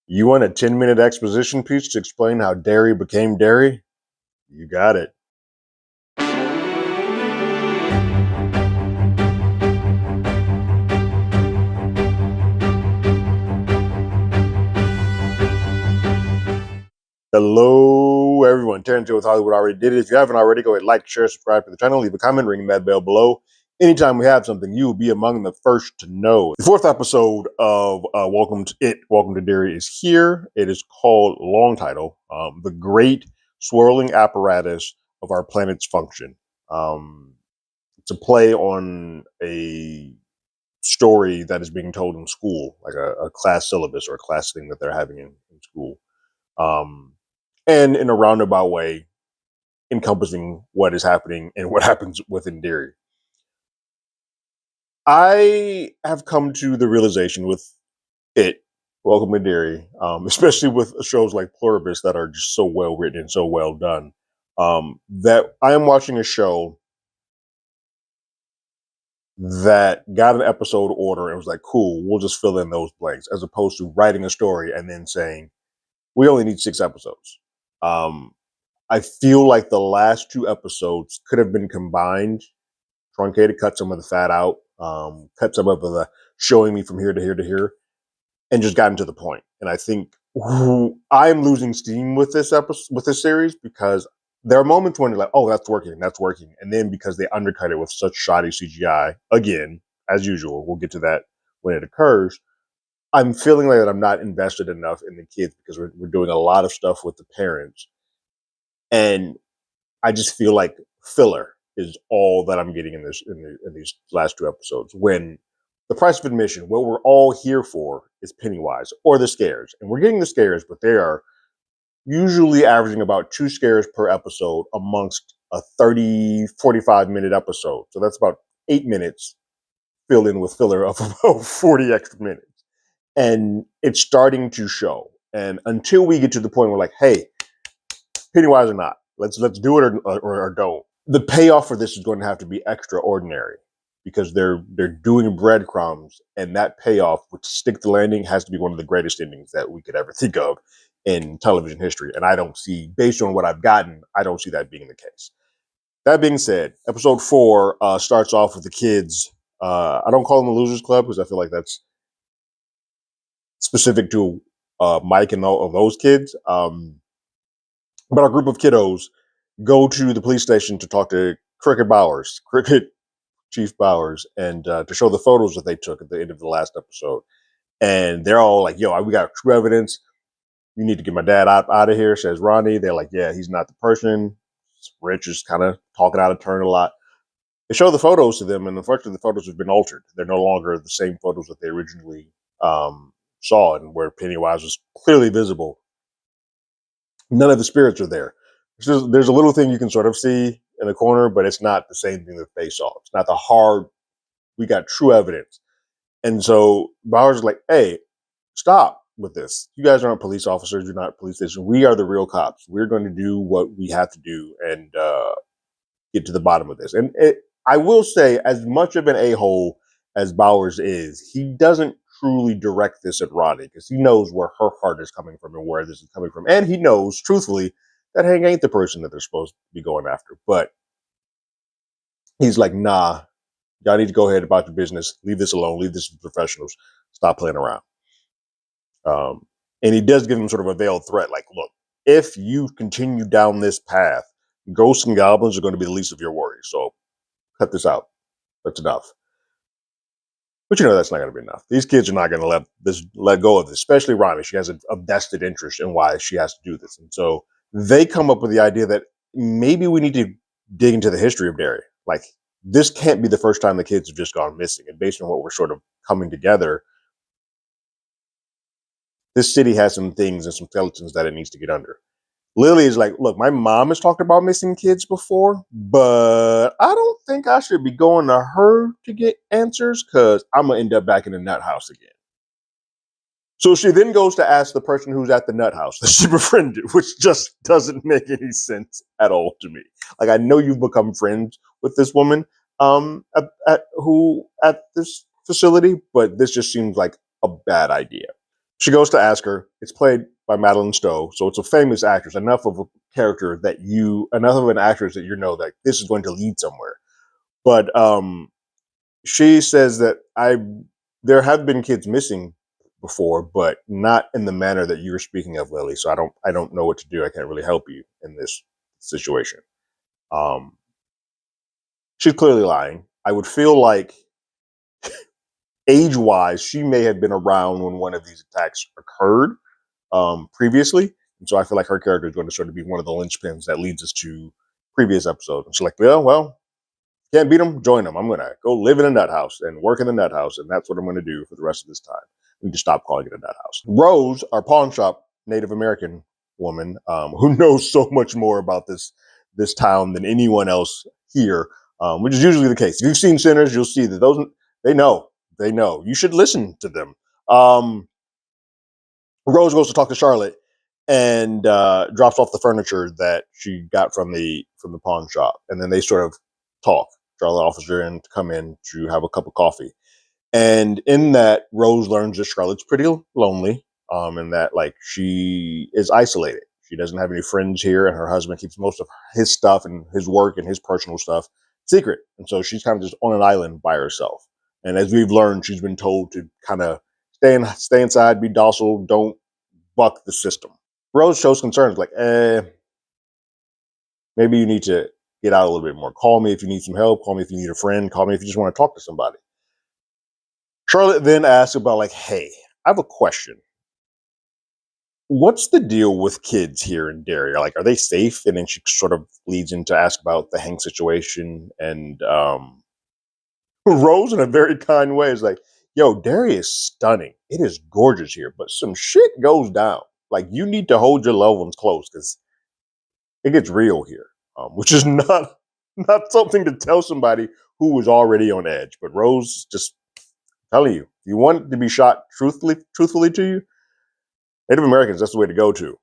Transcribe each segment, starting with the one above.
You want a 10-minute exposition piece to explain how Derry became Derry? You got it. Hello, everyone. Terrence here with Hollywood Already Did It. If you haven't already, go ahead, like, share, subscribe to the channel, leave a comment, ring that bell below. Anytime we have something, you will be among the first to know. The fourth episode of Welcome to Derry is here. It is called, long title, The Great Swirling Apparatus of Our Planet's Function. It's a play on a story that is being told in school, like a class syllabus or a class thing that they're having in school. And in a roundabout way, encompassing what is happening and what happens within Derry. I have come to the realization with Welcome to Derry, especially with shows like Pluribus that are just so well written and so well done, that I am watching a show that got an episode order and was like, cool, we'll just fill in those blanks, as opposed to writing a story and then saying, we only need 6 episodes. I feel like the last 2 episodes could have been combined, truncated, cut some of the fat out, cut some of the showing me from here to here to here, and just gotten to the point. And I think I'm losing steam with this episode, with this series, because there are moments when you're like, oh, that's working, and then because they undercut it with such shoddy CGI, again, as usual, we'll get to that when it occurs. I'm feeling like that I'm not invested enough in the kids because we're doing a lot of stuff with the parents. And I just feel like filler is all that I'm getting in these last 2 episodes. When the price of admission, what we're all here for, is Pennywise or the scares, and we're getting the scares, but they are usually averaging about 2 scares per episode amongst a 45-minute episode. So that's about 8 minutes filled in with filler of about 40 extra minutes, and it's starting to show. And until we get to the point where, like, hey, Pennywise or not, let's do it or don't. The payoff for this is going to have to be extraordinary, because they're doing breadcrumbs, and that payoff, which stick the landing, has to be one of the greatest endings that we could ever think of in television history. And I don't see, based on what I've gotten, I don't see that being the case. That being said, episode 4 starts off with the kids. I don't call them the Losers Club because I feel like that's specific to Mike and all of those kids. But a group of kiddos go to the police station to talk to Cricket Chief Bowers, and to show the photos that they took at the end of the last episode. And they're all like, yo, we got true evidence. You need to get my dad out of here, says Ronnie. They're like, yeah, he's not the person. Rich is kind of talking out of turn a lot. They show the photos to them, and unfortunately, the photos have been altered. They're no longer the same photos that they originally saw, and where Pennywise was clearly visible. None of the spirits are there. There's a little thing you can sort of see in the corner, but it's not the same thing that they saw. It's not the hard, we got true evidence. And so Bowers is like, hey, stop with this. You guys aren't police officers. You're not police station. We are the real cops. We're going to do what we have to do and get to the bottom of this. And I will say, as much of an a-hole as Bowers is, he doesn't truly direct this at Ronnie, because he knows where her heart is coming from and where this is coming from. And he knows, truthfully, that Hank ain't the person that they're supposed to be going after. But he's like, nah, y'all need to go ahead about your business. Leave this alone. Leave this to professionals. Stop playing around. And he does give them sort of a veiled threat, like, look, if you continue down this path, ghosts and goblins are going to be the least of your worries. So cut this out. That's enough. But that's not going to be enough. These kids are not going to let go of this, especially Ronnie. She has a vested interest in why she has to do this. And so they come up with the idea that maybe we need to dig into the history of Derry. Like, this can't be the first time the kids have just gone missing. And based on what we're sort of coming together, this city has some things and some skeletons that it needs to get under. Lily is like, look, my mom has talked about missing kids before, but I don't think I should be going to her to get answers, because I'm going to end up back in the nut house again. So she then goes to ask the person who's at the nut house that she befriended, which just doesn't make any sense at all to me. Like, I know you've become friends with this woman at this facility, but this just seems like a bad idea. She goes to ask her. It's played by Madeline Stowe, so it's a famous actress. Enough of a character that enough of an actress that you know that this is going to lead somewhere. But she says that there have been kids missing before, but not in the manner that you were speaking of, Lily. So I don't know what to do. I can't really help you in this situation. Um, she's clearly lying. I would feel like age wise, she may have been around when one of these attacks occurred previously. And so I feel like her character is going to sort of be one of the linchpins that leads us to previous episodes. And she's like, well, can't beat them, join them. I'm going to go live in a nut house and work in the nut house. And that's what I'm going to do for the rest of this time. We need to stop calling it a nut house. Rose, our pawn shop Native American woman, who knows so much more about this town than anyone else here, which is usually the case. If you've seen Sinners, you'll see that they know. They know. You should listen to them. Rose goes to talk to Charlotte and drops off the furniture that she got from the pawn shop, and then they sort of talk. Charlotte offers her in to come in to have a cup of coffee, and in that, Rose learns that Charlotte's pretty lonely, and that like she is isolated. She doesn't have any friends here, and her husband keeps most of his stuff and his work and his personal stuff secret, and so she's kind of just on an island by herself. And as we've learned, she's been told to kind of stay inside, be docile, don't buck the system. Rose shows concerns like, maybe you need to get out a little bit more. Call me if you need some help. Call me if you need a friend. Call me if you just want to talk to somebody. Charlotte then asks about like, hey, I have a question. What's the deal with kids here in Derry? Like, are they safe? And then she sort of leads into ask about the Hank situation. And Rose, in a very kind way, is like, yo, Derry is stunning. It is gorgeous here, but some shit goes down. Like, you need to hold your loved ones close because it gets real here, which is not something to tell somebody who was already on edge. But Rose just telling you, if you want to be shot truthfully to you, Native Americans, that's the way to go to.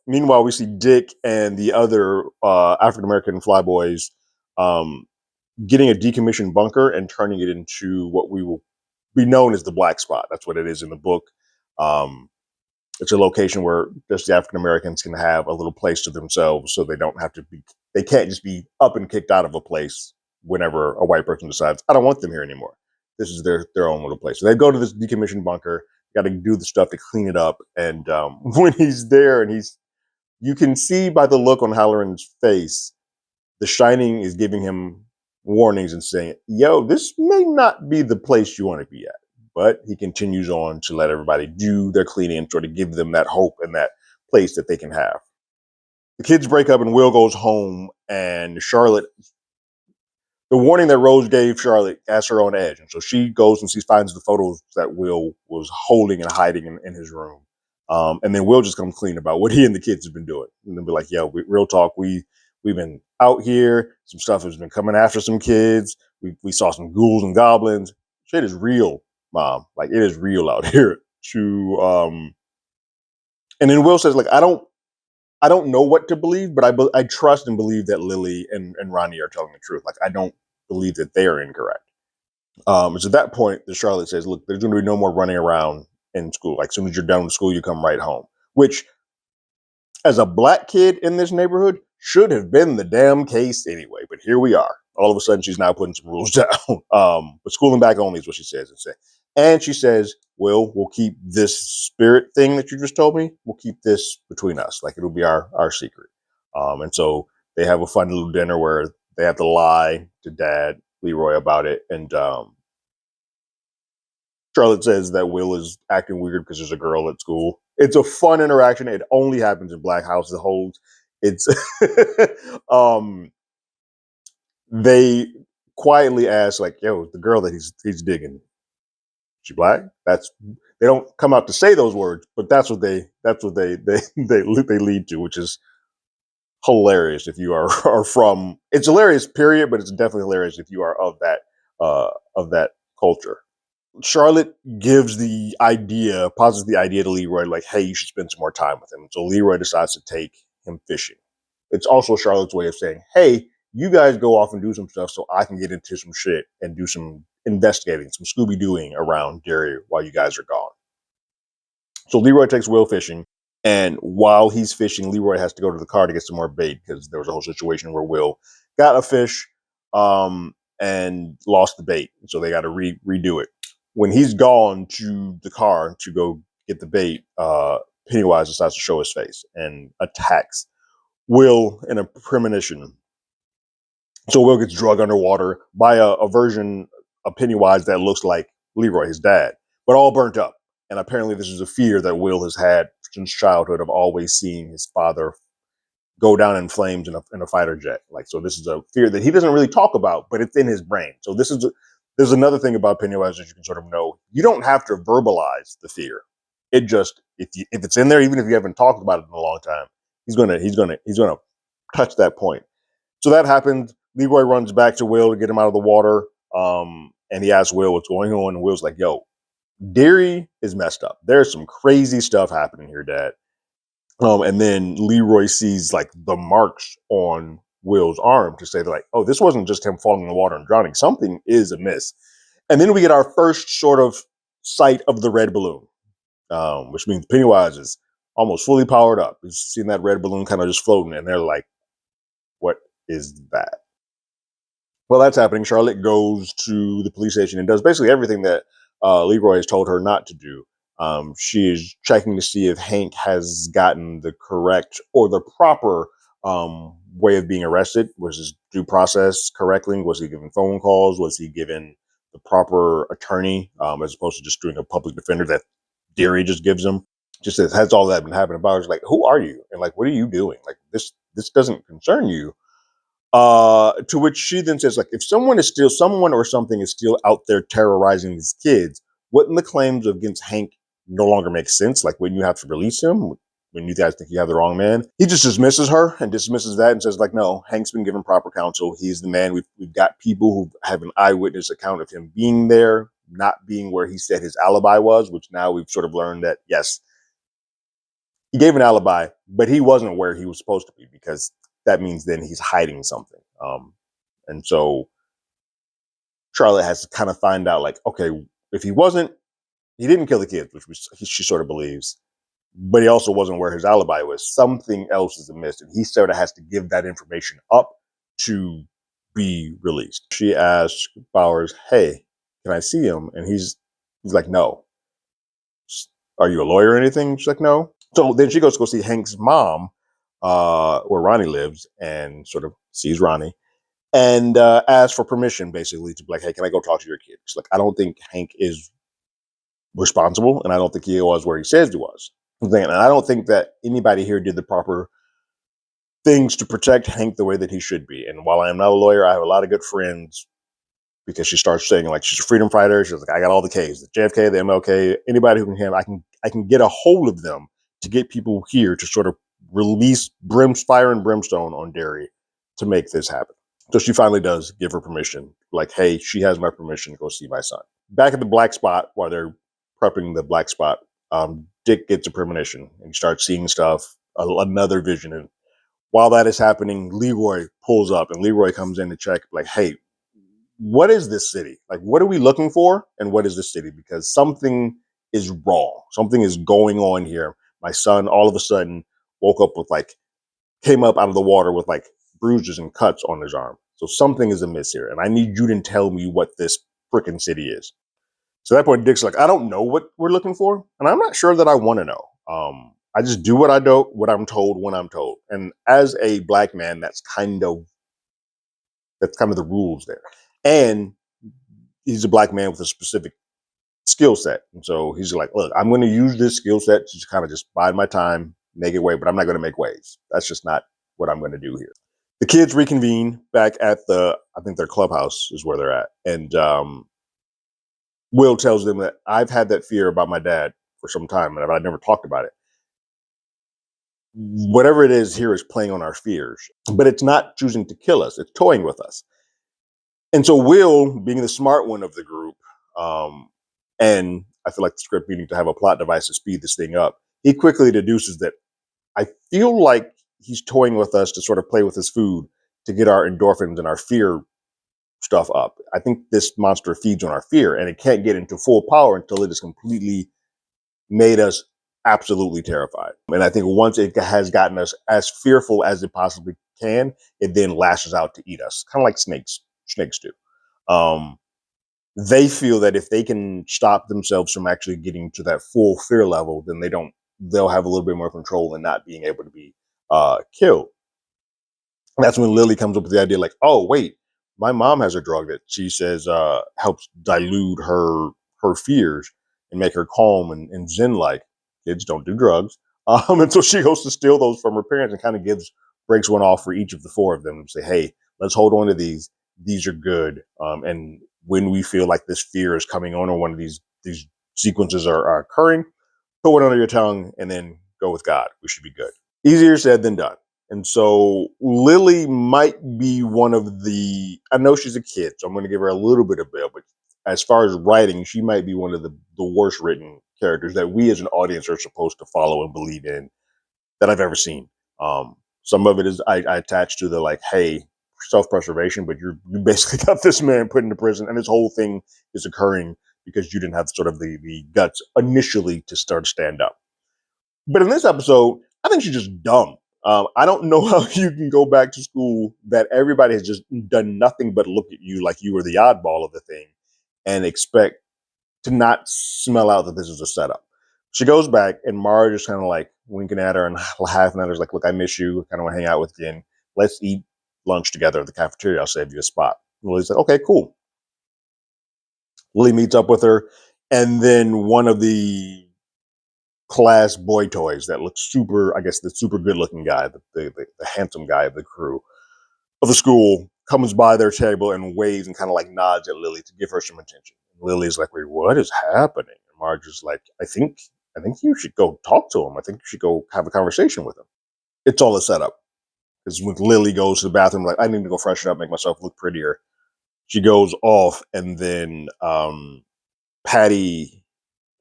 Meanwhile, we see Dick and the other African American flyboys um, getting a decommissioned bunker and turning it into what we will be known as the Black Spot. That's what it is in the book. Um, it's a location where just the African Americans can have a little place to themselves, so they can't just be up and kicked out of a place whenever a white person decides, I don't want them here anymore. This is their own little place. So they go to this decommissioned bunker, got to do the stuff to clean it up. And when he's there and you can see by the look on Halloran's face, The Shining is giving him warnings and saying, yo, this may not be the place you want to be at. But he continues on to let everybody do their cleaning and sort of give them that hope and that place that they can have. The kids break up and Will goes home, and Charlotte, the warning that Rose gave Charlotte has her on edge. And so she goes and she finds the photos that Will was holding and hiding in his room. And then Will just comes clean about what he and the kids have been doing. And they'll be like, yo, real talk, we've been out here. Some stuff has been coming after some kids. We saw some ghouls and goblins. Shit is real, Mom. Like, it is real out here. And then Will says, like, I don't know what to believe, but I trust and believe that Lily and Ronnie are telling the truth. Like, I don't believe that they are incorrect. It's at that point that Charlotte says, look, there's going to be no more running around in school. Like, as soon as you're done with school, you come right home. Which, as a black kid in this neighborhood, should have been the damn case anyway. But here we are. All of a sudden, she's now putting some rules down. But schooling back only is what she says. And she says, we'll keep this spirit thing that you just told me, we'll keep this between us. Like, it'll be our secret. And so they have a fun little dinner where they have to lie to Dad, Leroy, about it. And Charlotte says that Will is acting weird because there's a girl at school. It's a fun interaction. It only happens in black households. It's they quietly ask, like, yo, the girl that he's digging, she black? They don't come out to say those words, but that's what they lead to, which is hilarious if you are from. It's hilarious, period, but it's definitely hilarious if you are of that culture. Charlotte posits the idea to Leroy, like, hey, you should spend some more time with him. So Leroy decides to take him fishing. It's also Charlotte's way of saying, hey, you guys go off and do some stuff so I can get into some shit and do some investigating, some Scooby-Dooing around Derry while you guys are gone. So Leroy takes Will fishing, and while he's fishing, Leroy has to go to the car to get some more bait because there was a whole situation where Will got a fish and lost the bait, so they got to redo it. When he's gone to the car to go get the bait, Pennywise decides to show his face and attacks Will in a premonition. So Will gets drugged underwater by a version of Pennywise that looks like Leroy, his dad, but all burnt up. And apparently, this is a fear that Will has had since childhood of always seeing his father go down in flames in a fighter jet. Like, so this is a fear that he doesn't really talk about, but it's in his brain. So there's another thing about Pennywise that you can sort of know. You don't have to verbalize the fear. It just if it's in there, even if you haven't talked about it in a long time, he's gonna touch that point. So that happened. Leroy runs back to Will to get him out of the water. And he asks Will what's going on. And Will's like, yo, Derry is messed up. There's some crazy stuff happening here, Dad. And then Leroy sees like the marks on Will's arm to say like, oh, this wasn't just him falling in the water and drowning. Something is amiss. And then we get our first sort of sight of the red balloon, which means Pennywise is almost fully powered up. He's seen that red balloon kind of just floating, and they're like, what is that? Well, that's happening. Charlotte goes to the police station and does basically everything that Leroy has told her not to do. She is checking to see if Hank has gotten the correct or the proper way of being arrested. Was his due process correctly? Was he given phone calls? Was he given the proper attorney as opposed to just doing a public defender that Derry just gives him? Just says, has all that been happening about? It's like, who are you? And like, what are you doing? Like, this doesn't concern you. To which she then says, like, if someone or something is still out there terrorizing these kids, wouldn't the claims against Hank no longer make sense? Like, wouldn't you have to release him when you guys think you have the wrong man? He just dismisses her and dismisses that and says, like, no, Hank's been given proper counsel. He's the man. We've got people who have an eyewitness account of him being there, not being where he said his alibi was, which now we've sort of learned that, yes, he gave an alibi, but he wasn't where he was supposed to be because that means then he's hiding something. And so Charlotte has to kind of find out, like, okay, if he didn't kill the kids, which she sort of believes, but he also wasn't where his alibi was. Something else is amiss, and he sort of has to give that information up to be released. She asks Bowers, hey, can I see him? And he's like, no. Are you a lawyer or anything? She's like, no. So then she goes to go see Hank's mom, where Ronnie lives, and sort of sees Ronnie and asks for permission, basically, to be like, hey, can I go talk to your kid? She's like, I don't think Hank is responsible, and I don't think he was where he says he was. And I don't think that anybody here did the proper things to protect Hank the way that he should be. And while I am not a lawyer, I have a lot of good friends, because she starts saying, like, she's a freedom fighter. She's like, I got all the Ks, the JFK, the MLK, anybody who can handle, I can get a hold of them to get people here to sort of release fire and brimstone on Derry to make this happen. So she finally does give her permission. Like, hey, she has my permission to go see my son. Back at the black spot, while they're prepping the black spot, Dick gets a premonition and starts seeing stuff, another vision. And while that is happening, Leroy pulls up, and Leroy comes in to check, like, hey, what is this city? Like, what are we looking for? And what is this city? Because something is wrong. Something is going on here. My son all of a sudden woke up with, like, came up out of the water with, like, bruises and cuts on his arm. So something is amiss here. And I need you to tell me what this freaking city is. So at that point, Dick's like, I don't know what we're looking for. And I'm not sure that I want to know. I just do what I'm told when I'm told. And as a black man, that's kind of the rules there. And he's a black man with a specific skill set. And so he's like, look, I'm going to use this skill set to kind of just bide my time, make it wave, but I'm not going to make waves. That's just not what I'm going to do here. The kids reconvene back at I think their clubhouse is where they're at. And Will tells them that I've had that fear about my dad for some time, and I've never talked about it. Whatever it is here is playing on our fears, but it's not choosing to kill us. It's toying with us. And so Will, being the smart one of the group, and I feel like the script needing to have a plot device to speed this thing up, he quickly deduces that I feel like he's toying with us to sort of play with his food to get our endorphins and our fear stuff up. I think this monster feeds on our fear, and it can't get into full power until it has completely made us absolutely terrified. And I think once it has gotten us as fearful as it possibly can, it then lashes out to eat us, kind of like snakes do. Um, they feel that if they can stop themselves from actually getting to that full fear level, then they'll have a little bit more control and not being able to be killed. That's when Lily comes up with the idea like, oh, wait, my mom has a drug that she says helps dilute her fears and make her calm and zen like. Kids don't do drugs. And so she goes to steal those from her parents and kind of breaks one off for each of the four of them and say, hey, let's hold on to these. These are good. And when we feel like this fear is coming on or one of these sequences are occurring, put one under your tongue and then go with God. We should be good. Easier said than done. And so Lily might be one of I know she's a kid, so I'm going to give her a little bit of bail, but as far as writing, she might be one of the worst written characters that we as an audience are supposed to follow and believe in that I've ever seen. Some of it is I attach to the like, hey, self-preservation, but you basically got this man put into prison and this whole thing is occurring because you didn't have sort of the guts initially to start to stand up. But in this episode, I think she's just dumb. I don't know how you can go back to school that everybody has just done nothing but look at you like you were the oddball of the thing and expect to not smell out that this is a setup. She goes back and Mara just kind of like winking at her and laughing at her, like, look, I miss you. I kind of want to hang out with you. And let's eat lunch together at the cafeteria. I'll save you a spot. And Lily's like, okay, cool. Lily meets up with her. And then one of the class boy toys that looks super, I guess the super good looking guy, the handsome guy of the crew of the school comes by their table and waves and kind of like nods at Lily to give her some attention. And Lily's like, wait, what is happening? And Marge is like, I think you should go talk to him. I think you should go have a conversation with him. It's all a setup. Because when Lily goes to the bathroom, like, I need to go freshen up, make myself look prettier. She goes off, and then Patty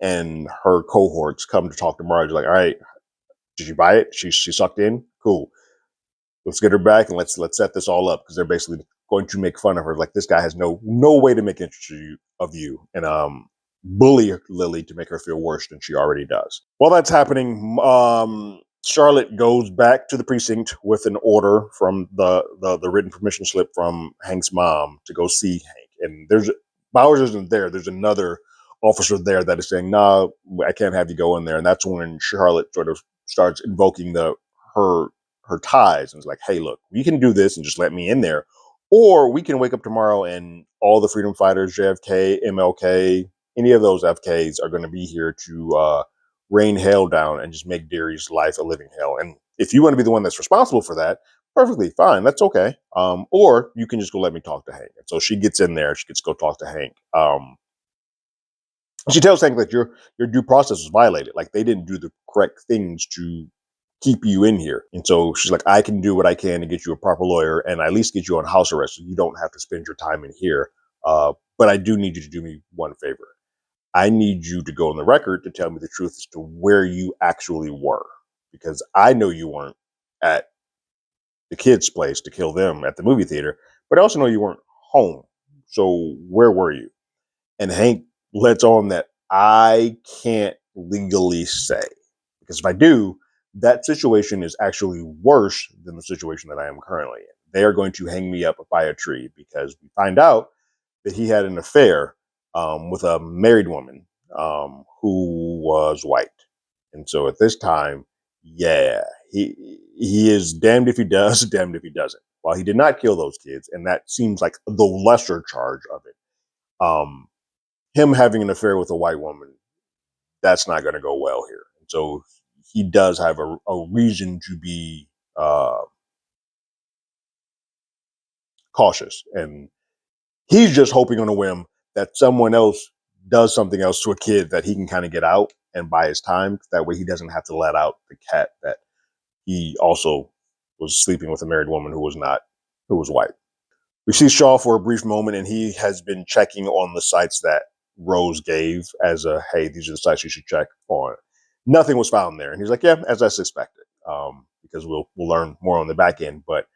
and her cohorts come to talk to Marge. Like, all right, did you buy it? She sucked in. Cool. Let's get her back and let's set this all up because they're basically going to make fun of her. Like this guy has no way to make interest of you and bully Lily to make her feel worse than she already does. While that's happening, Charlotte goes back to the precinct with an order from the written permission slip from Hank's mom to go see Hank. And Bowers isn't there. There's another officer there that is saying, "No, I can't have you go in there." And that's when Charlotte sort of starts invoking her ties and is like, hey, look, we can do this and just let me in there. Or we can wake up tomorrow and all the freedom fighters, JFK, MLK, any of those FKs are going to be here to rain hell down and just make Derry's life a living hell. And if you want to be the one that's responsible for that, perfectly fine. That's okay. Or you can just go let me talk to Hank. And so she gets in there. She gets to go talk to Hank. She tells Hank that your due process was violated. Like they didn't do the correct things to keep you in here. And so she's like, I can do what I can to get you a proper lawyer and at least get you on house arrest so you don't have to spend your time in here. But I do need you to do me one favor. I need you to go on the record to tell me the truth as to where you actually were. Because I know you weren't at the kids' place to kill them at the movie theater, but I also know you weren't home. So where were you? And Hank lets on that I can't legally say. Because if I do, that situation is actually worse than the situation that I am currently in. They are going to hang me up by a tree because we find out that he had an affair with a married woman who was white. And so at this time, yeah, he is damned if he does, damned if he doesn't. While he did not kill those kids, and that seems like the lesser charge of it, him having an affair with a white woman, that's not going to go well here. And so he does have a reason to be cautious. And he's just hoping on a whim that someone else does something else to a kid that he can kind of get out and buy his time. That way he doesn't have to let out the cat that he also was sleeping with a married woman who was white. We see Shaw for a brief moment, and he has been checking on the sites that Rose gave as hey, these are the sites you should check on. Nothing was found there. And he's like, yeah, as I suspected, because we'll learn more on the back end. But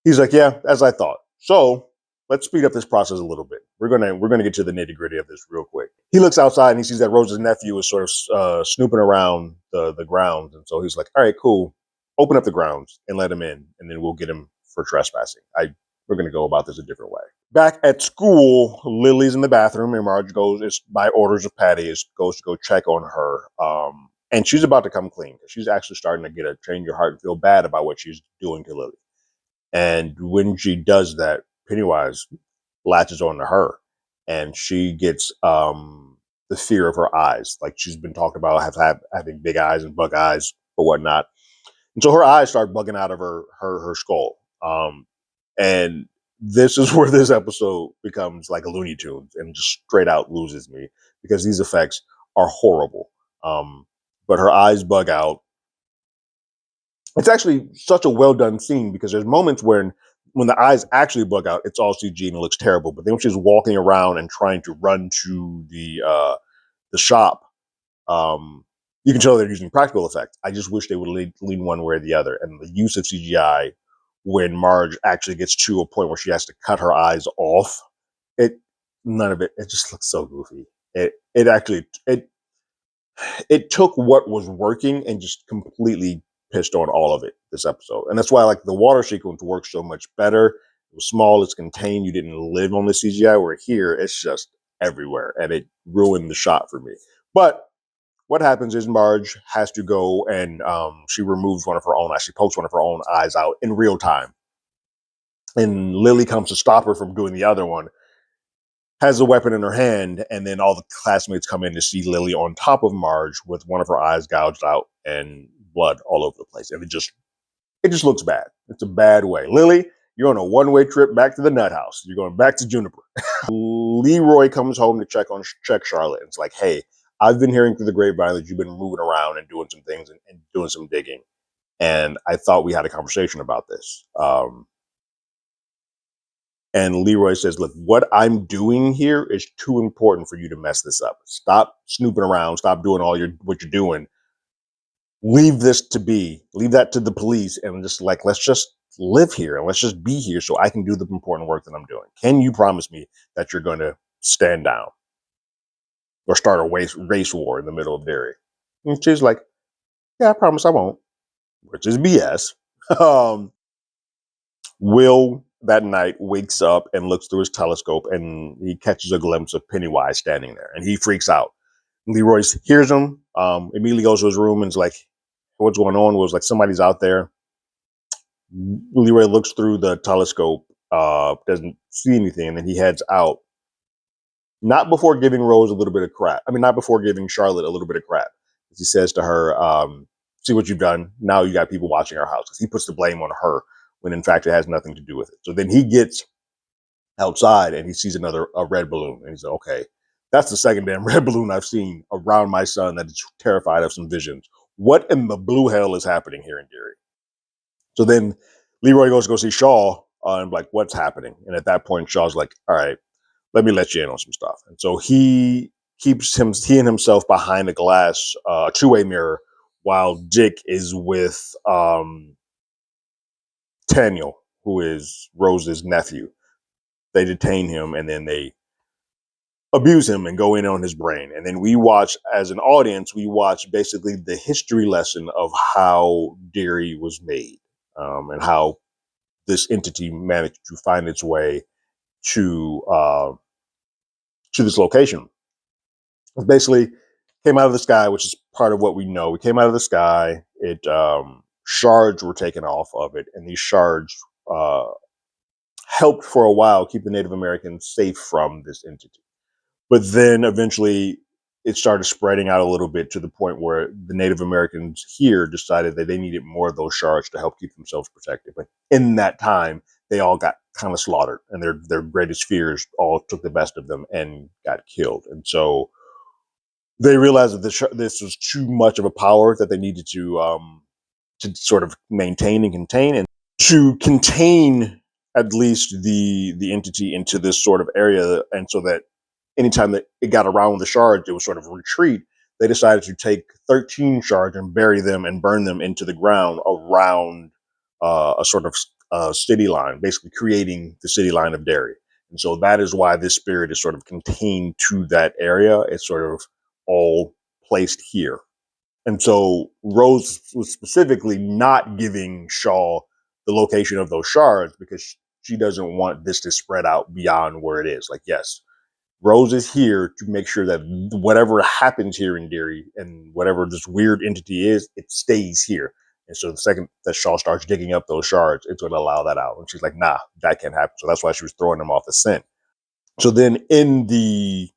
he's like, yeah, as I thought. So let's speed up this process a little bit. We're gonna get to the nitty gritty of this real quick. He looks outside and he sees that Rose's nephew is sort of snooping around the grounds, and so he's like, "All right, cool. Open up the grounds and let him in, and then we'll get him for trespassing." We're gonna go about this a different way. Back at school, Lily's in the bathroom, and Marge goes, it's by orders of Patty, goes to go check on her. And she's about to come clean because she's actually starting to get a change your heart and feel bad about what she's doing to Lily. And when she does that, Pennywise latches on to her, and she gets the fear of her eyes. Like she's been talked about having big eyes and bug eyes or whatnot. And so her eyes start bugging out of her skull. And this is where this episode becomes like a Looney Tunes and just straight out loses me because these effects are horrible. But her eyes bug out. It's actually such a well done scene because there's moments when the eyes actually bug out, it's all CG and it looks terrible. But then when she's walking around and trying to run to the shop, you can tell they're using practical effects. I just wish they would lean one way or the other. And the use of CGI when Marge actually gets to a point where she has to cut her eyes off, none of it. It just looks so goofy. It took what was working and just completely pissed on all of it this episode. And that's why like the water sequence works so much better. It was small, it's contained, you didn't live on the CGI, where here it's just everywhere and it ruined the shot for me. But what happens is Marge has to go and she removes one of her own eyes. She pokes one of her own eyes out in real time. And Lily comes to stop her from doing the other one, has a weapon in her hand, and then all the classmates come in to see Lily on top of Marge with one of her eyes gouged out and blood all over the place. And it just looks bad. It's a bad way. Lily, you're on a one-way trip back to the nut house. You're going back to Juniper. Leroy comes home to check Charlotte. It's like, hey, I've been hearing through the grapevine that you've been moving around and doing some things and doing some digging. And I thought we had a conversation about this. And Leroy says, look, what I'm doing here is too important for you to mess this up. Stop snooping around. Stop doing what you're doing. Leave that to the police and just like, let's just live here and let's just be here so I can do the important work that I'm doing. Can you promise me that you're going to stand down or start a race war in the middle of Derry? And she's like, yeah, I promise I won't, which is BS. Will that night wakes up and looks through his telescope and he catches a glimpse of Pennywise standing there and he freaks out. Leroy hears him, immediately goes to his room and is like, what's going on? Was like, somebody's out there. Leroy looks through the telescope, doesn't see anything, and then he heads out. Not before giving Rose a little bit of crap. I mean, not before giving Charlotte a little bit of crap. He says to her, see what you've done. Now you got people watching our house. Because he puts the blame on her when in fact it has nothing to do with it. So then he gets outside and he sees a red balloon. And he's like, okay, that's the second damn red balloon I've seen around my son that is terrified of some visions. What in the blue hell is happening here in Derry? So then Leroy goes to go see Shaw and like, what's happening? And at that point, Shaw's like, all right, let me let you in on some stuff. And so he and himself behind a glass, two-way mirror, while Dick is with Daniel, who is Rose's nephew. They detain him and then they abuse him and go in on his brain. And then we watch, as an audience, basically the history lesson of how Derry was made, and how this entity managed to find its way to this location. It basically came out of the sky, which is part of what we know. It came out of the sky. Shards were taken off of it, and these shards helped for a while keep the Native Americans safe from this entity. But then eventually it started spreading out a little bit to the point where the Native Americans here decided that they needed more of those shards to help keep themselves protected. But in that time, they all got kind of slaughtered, and their greatest fears all took the best of them and got killed. And so they realized that this was too much of a power that they needed to sort of maintain and contain, and to contain at least the entity into this sort of area, and so that anytime that it got around the shards, it would sort of retreat. They decided to take 13 shards and bury them and burn them into the ground around a sort of city line, basically creating the city line of Derry. And so that is why this spirit is sort of contained to that area. It's sort of all placed here. And so Rose was specifically not giving Shaw the location of those shards because she doesn't want this to spread out beyond where it is. Like, yes, Rose is here to make sure that whatever happens here in Derry and whatever this weird entity is, it stays here. And so the second that Shaw starts digging up those shards, it's going to allow that out. And she's like, nah, that can't happen. So that's why she was throwing them off the scent. So then in the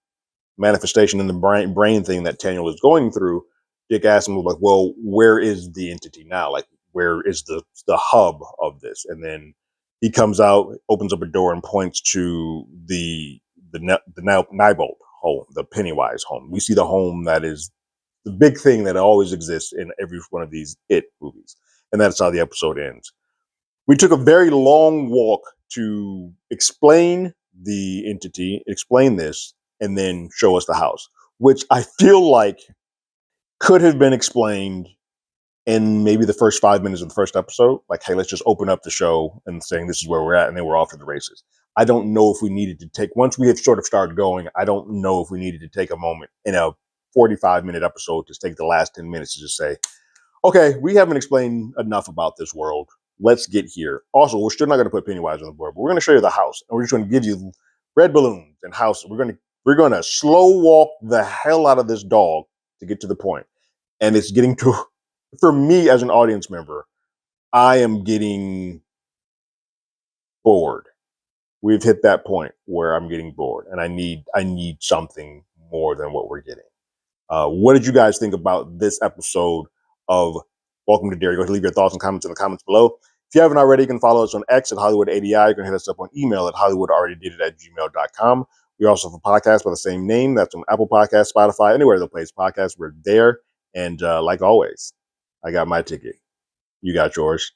manifestation in the brain thing that Daniel is going through, Dick asks him, like, well, where is the entity now? Like, where is the hub of this? And then he comes out, opens up a door, and points to the Neibolt home, the Pennywise home. We see the home that is the big thing that always exists in every one of these It movies, and that's how the episode ends. We took a very long walk to explain the entity, explain this, and then show us the house, which I feel like could have been explained in maybe the first 5 minutes of the first episode. Like, hey, let's just open up the show and saying this is where we're at, and then we're off to the races. I don't know if we needed to take, once we had sort of started going, I don't know if we needed to take a moment in a 45-minute episode to take the last 10 minutes to just say, okay, we haven't explained enough about this world. Let's get here. Also, we're still not going to put Pennywise on the board, but we're going to show you the house, and we're just going to give you red balloons and houses. We're going to slow walk the hell out of this dog to get to the point. And it's getting to, for me as an audience member, I am getting bored. We've hit that point where I'm getting bored, and I need something more than what we're getting. What did you guys think about this episode of Welcome to Derry? Go ahead and leave your thoughts and comments in the comments below. If you haven't already, you can follow us on X at HollywoodADI. You can hit us up on email at HollywoodAlreadyDidIt@gmail.com. We also have a podcast by the same name. That's on Apple Podcasts, Spotify, anywhere that plays podcasts. We're there. And like always, I got my ticket. You got yours.